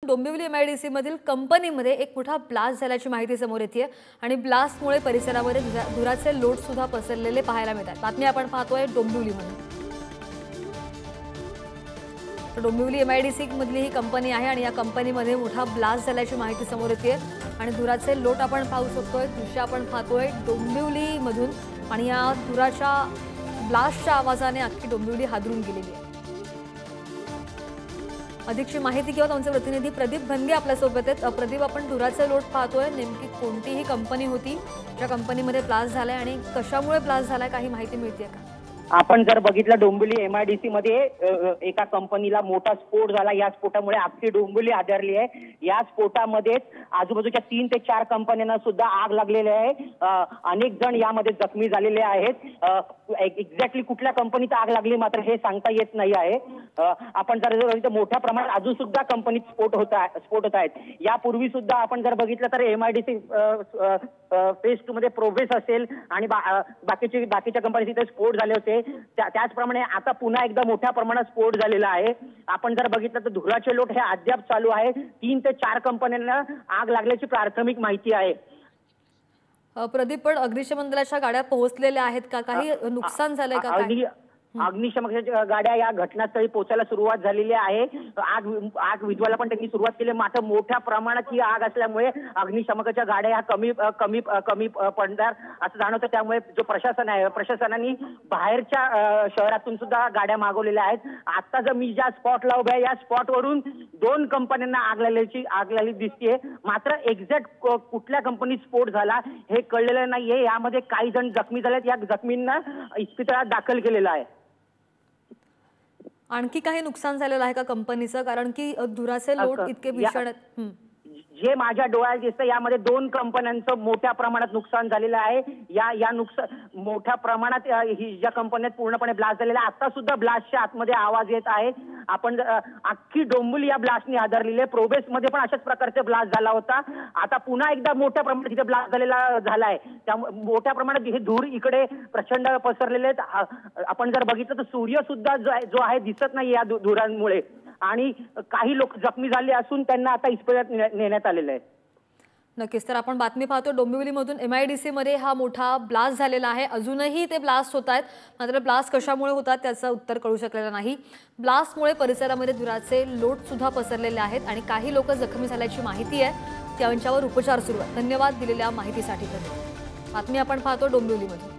Dombivli MIDC मधील कंपनीमध्ये एक मोठा ब्लास्ट झाल्याची माहिती समोर येते आणि ब्लास्टमुळे परिसरामध्ये धुराचे लोट सुद्धा पसरलेले पाहायला मिळतात। बातमी आपण पाहतोय डोंबिवलीमध्ये। डोंबिवली MIDC मधली ही कंपनी आहे आणि या कंपनीमध्ये मोठा ब्लास्ट झाल्याची माहिती समोर येते आणि धुराचे लोट आपण पाहू शकतोय। दृश्य आपण पाहतोय डोंबिवली मधून आणि या धुराच्या ब्लास्टच्या आवाजाने अख्खी डोंबिवली हादरून गेलेली आहे। अधिकची माहिती घेऊन आमचे प्रतिनिधी प्रदीप भंगे आपल्या सोबत आहेत। प्रदीप, आपण धुराचे लोट पाहतोय, नेमकी कोणतीही कंपनी होती ज्या कंपनीमध्ये ब्लास्ट झालाय आणि कशामुळे ब्लास्ट झालाय, काही माहिती मिळते का? आपण जर बघितलं डोंबिवली MIDC मध्ये एका कंपनीला मोठा स्फोट झाला। या स्फोटामुळे अख्खी डोंबिवली हादरली आहे। या स्फोटामध्ये आजूबाजूच्या 3 ते 4 कंपन्यांना सुद्धा आग लागलेली आहे। अनेक जण यामध्ये जखमी झालेले आहेत। एक्झॅक्टली कुठल्या कंपनीत आग लागली मात्र हे सांगता येत नाही आहे। आपण जर मोठ्या प्रमाणात अजून सुद्धा कंपनीत स्फोट होत आहेत। यापूर्वी सुद्धा आपण जर बघितलं तर MIDC फेज 2 मध्ये प्रोग्रेस असेल आणि बाकीच्या कंपनी तिथे स्फोट झाले होते। त्याचप्रमाणे आता पुन्हा एकदा मोठ्या प्रमाणात स्फोट झालेला आहे। आपण जर बघितलं तर धुराचे लोट हे अद्याप चालू आहे। 3 ते 4 कंपन्यांना आग लागल्याची प्राथमिक माहिती आहे। प्रदीप, पण अग्निशमन दलाच्या गाड्या पोहोचलेल्या आहेत का? काही नुकसान झालंय का? अग्निशमनाच्या गाड्या या घटनास्थळी पोहोचायला सुरुवात झालेली आहे। आग विझवायला पण त्यांनी सुरुवात केली, मात्र मोठ्या प्रमाणात ही आग असल्यामुळे अग्निशमकाच्या गाड्या ह्या कमी पडणार असं जाणवतं। त्यामुळे जो प्रशासन आहे, प्रशासनाने बाहेरच्या शहरातून सुद्धा गाड्या मागवलेल्या आहेत। आता जर मी ज्या स्पॉटला उभा आहे या स्पॉटवरून 2 कंपन्यांना आग लागलेली दिसतेय, मात्र एक्झॅक्ट कुठल्या कंपनीत स्फोट झाला हे कळलेलं नाहीये। यामध्ये काही जण जखमी झालेत, या जखमींना इस्पितळात दाखल केलेलं आहे। आणखी काही नुकसान झालेलं आहे का कंपनीचं? कारण की धुराचे लोट इतके भीषण आहेत। जे माझ्या डोळ्यात दिसतं यामध्ये 2 कंपन्यांचं मोठ्या प्रमाणात नुकसान झालेलं आहे। या नुकसान मोठ्या प्रमाणात ही ज्या कंपन्यात पूर्णपणे ब्लास्ट झालेला आता सुद्धा ब्लास्टच्या आतमध्ये आवाज येत आहे। आपण अख्खी डोंबिवली या ब्लास्टने हादरलेली आहे। प्रोग्रेस मध्ये पण अशाच प्रकारचे ब्लास्ट झाला होता। आता पुन्हा एकदा मोठ्या प्रमाणात इथे ब्लास्ट झालाय। त्यामुळे मोठ्या प्रमाणात हे धूर इकडे प्रचंड पसरलेले आहेत। आपण जर बघितलं तर सूर्य सुद्धा जो आहे दिसत नाही या धुरांमुळे आणि काही लोक जखमी झाले असून त्यांना आता इस्पितळात नेण्यात आलेलं आहे। नक्कीच, तर आपण बातमी पाहतो डोंबिवलीमधून MIDC मध्ये हा मोठा ब्लास्ट झालेला आहे। अजूनही ते ब्लास्ट होत आहेत, मात्र ब्लास्ट कशामुळे होतात त्याचं उत्तर कळू शकलेलं नाही। ब्लास्टमुळे परिसरामध्ये धुराचे लोट सुद्धा पसरलेले आहेत आणि काही लोक जखमी झाल्याची माहिती आहे, त्यांच्यावर उपचार सुरू आहेत। धन्यवाद दिलेल्या माहितीसाठी। बातमी आपण पाहतो डोंबिवलीमध्ये।